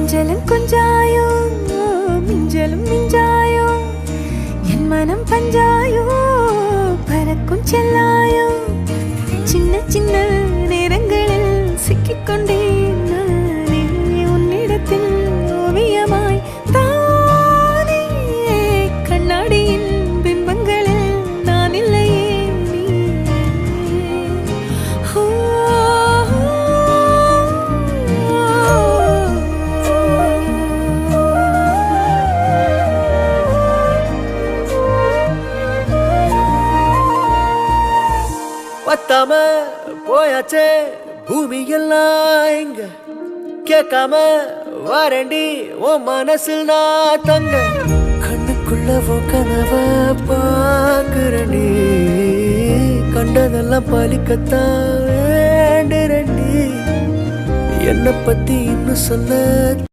கொஞ்சலும் கொஞ்சாயோ மிஞ்சலும் மிஞ்சாயோ என் மனம் பஞ்சாயோ பறக்கும் செல்லாயோ சின்ன சின்ன நேரங்களில் சிக்கிக்கொண்டேன் நானே உன்னிடத்தில் ஓவியமாய் தானே கண்ணாடியின் பிம்பங்களில் நான் இல்லையே நீ பத்தாம போயாச்சே பூமி எல்லாம் இங்க கேட்காம வாரண்டி உன் மனசில் நான் தங்க கண்ணுக்குள்ள கனவ பாக்குறண்டி கண்டதெல்லாம் பலிக்கத்தான் வேண்டுறண்டி என்னை பத்தி இன்னும் சொல்ல